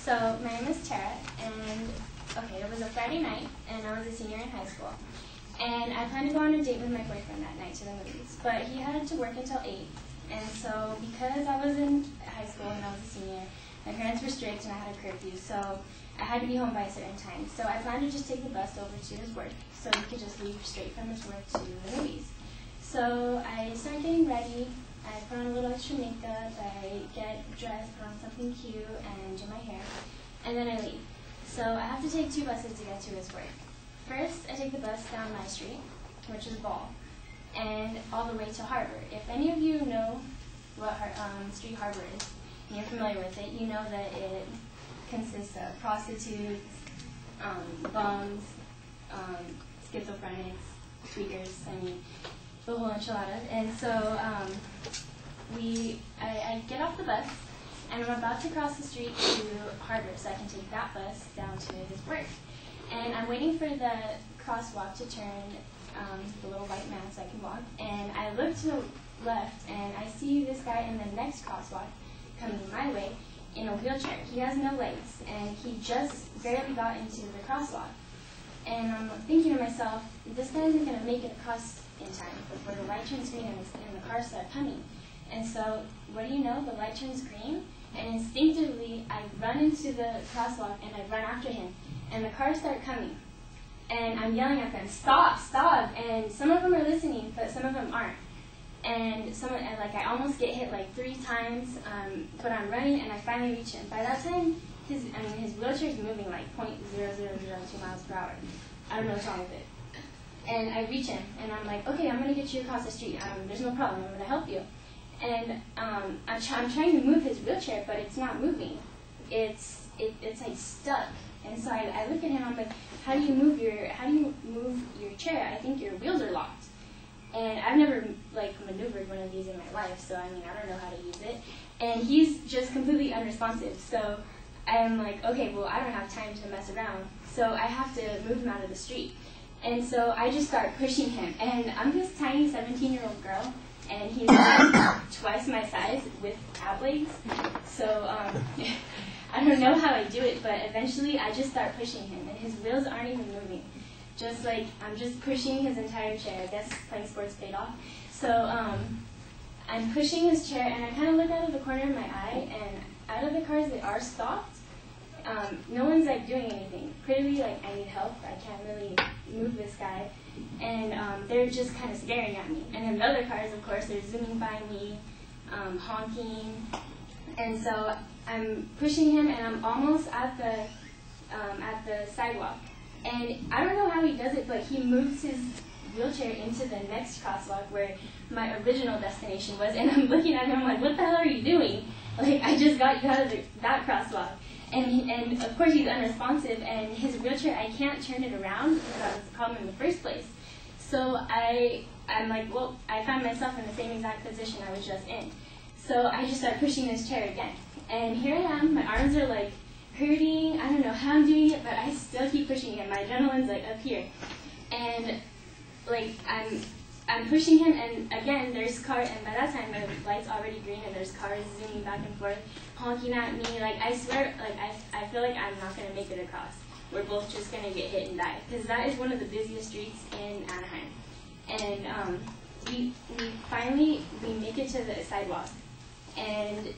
So my name is Tara, and okay, it was a Friday night, and I was a senior in high school. And I planned to go on a date with my boyfriend that night to the movies, but he had to work until 8. And so because I was in high school and I was a senior, my parents were strict and I had a curfew, so I had to be home by a certain time. So I planned to just take the bus over to his work, so he could just leave straight from his work to the movies. So I started getting ready. I put on a little extra makeup, I get dressed, put on something cute, and do my hair, and then I leave. So I have to take 2 buses to get to his work. First, I take the bus down my street, which is Ball, and all the way to Harbor. If any of you know what Street Harbor is, and you're familiar with it, you know that it consists of prostitutes, bums, schizophrenics, tweakers, I mean, the whole enchilada. And so I get off the bus, and I'm about to cross the street to Harbor so I can take that bus down to his work. And I'm waiting for the crosswalk to turn the little white man so I can walk. And I look to the left, and I see this guy in the next crosswalk coming my way in a wheelchair. He has no legs, and he just barely got into the crosswalk. And I'm thinking to myself, this guy isn't going to make it across in time before the light turns green and the cars start coming. And so, what do you know? The light turns green, and instinctively I run into the crosswalk and I run after him. And the cars start coming. And I'm yelling at them, stop, stop. And some of them are listening, but some of them aren't. And I almost get hit like 3 times, but I'm running and I finally reach him. By that time, his wheelchair is moving like 0.0002 miles per hour. I don't know what's wrong with it. And I reach him, and I'm like, okay, I'm going to get you across the street. There's no problem. I'm going to help you. And I'm trying to move his wheelchair, but it's not moving. It's like stuck. And so I look at him. I'm like, how do you move your chair? I think your wheels are locked. And I've never maneuvered one of these in my life, so I don't know how to use it. And he's just completely unresponsive. So I'm like, okay, well, I don't have time to mess around. So I have to move him out of the street. And so I just start pushing him. And I'm this tiny 17-year-old girl, and he's like twice my size with ab legs. So I don't know how I do it, but eventually I just start pushing him, and his wheels aren't even moving. Just like I'm just pushing his entire chair. I guess playing sports paid off. So I'm pushing his chair, and I kind of look out of the corner of my eye, and out of the cars that are stopped, no one's doing anything. Clearly, I need help. I can't really move this guy, and they're just kind of staring at me. And then the other cars, of course, they're zooming by me, honking, and so I'm pushing him, and I'm almost at the sidewalk. And I don't know how he does it, but he moves his wheelchair into the next crosswalk where my original destination was, and I'm looking at him like, what the hell are you doing? I just got you out of that crosswalk. And of course he's unresponsive, and his wheelchair, I can't turn it around because that was the problem in the first place. So I'm like, well, I found myself in the same exact position I was just in. So I just start pushing this chair again. And here I am, my arms are hurting, I don't know how I'm doing it, but I still keep pushing him. My adrenaline's up here. And I'm pushing him, and again, there's cars, and by that time, the light's already green, and there's cars zooming back and forth, honking at me. I swear, I feel like I'm not going to make it across. We're both just going to get hit and die, because that is one of the busiest streets in Anaheim. And we finally make it to the sidewalk, and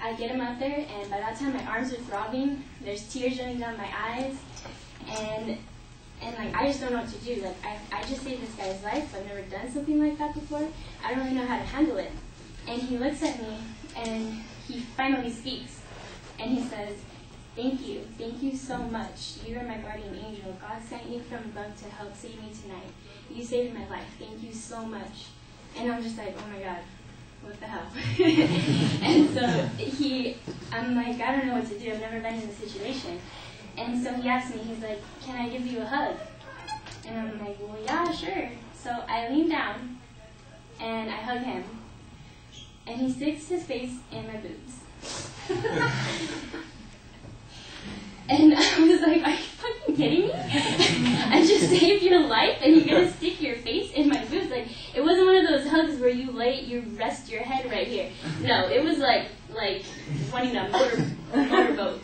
I get him out there, and by that time, my arms are throbbing, there's tears running down my eyes, and I just don't know what to do. I just saved this guy's life. I've never done something like that before. I don't really know how to handle it. And he looks at me, and he finally speaks. And he says, thank you so much. You are my guardian angel. God sent you from above to help save me tonight. You saved my life. Thank you so much. And I'm just like, oh my God, what the hell? And so I'm like, I don't know what to do. I've never been in this situation. And so he asked me, he's like, can I give you a hug? And I'm like, well, yeah, sure. So I lean down, and I hug him, and he sticks his face in my boobs. And I was like, are you fucking kidding me? I just saved your life, and you're going to stick your face in my boobs? It wasn't one of those hugs where you rest your head right here. No, it was like wanting a motorboat.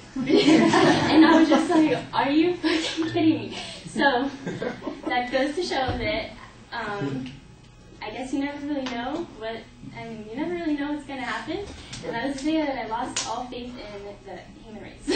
you kidding me? So that goes to show that I guess you never really know you never really know what's going to happen. And that was the day that I lost all faith in the human race.